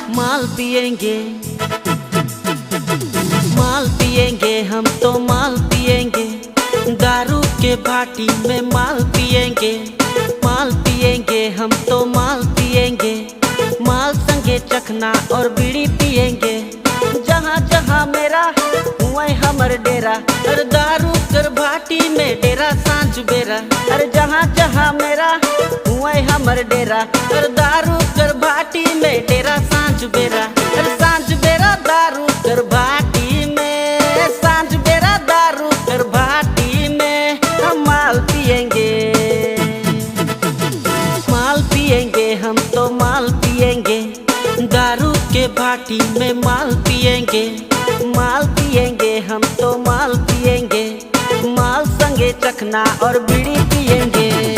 माल पिएंगे, माल पिएंगे, हम तो माल पिएंगे, दारू के भाटी में माल पिएंगे, माल पिएंगे, हम तो माल पिएंगे, माल संगे चखना और बीड़ी पिएंगे। जहाँ जहाँ मेरा वही हमर डेरा, अरे दारू कर भाटी में डेरा सांझ बेरा। अरे जहाँ जहाँ मेरा वही हमर डेरा, अरे दारू कर भाटी में डेरा सांझ बेरा। अरे सांझ बेरा दारू कर भाटी में, सांझ बेरा दारू कर भाटी में हम माल पिएंगे, माल पिएंगे, हम तो माल पिएंगे, दारू के भाटी में माल पिएंगे, माल पिएंगे, हम तो माल पिएंगे, माल संगे चखना और बीड़ी पिएंगे।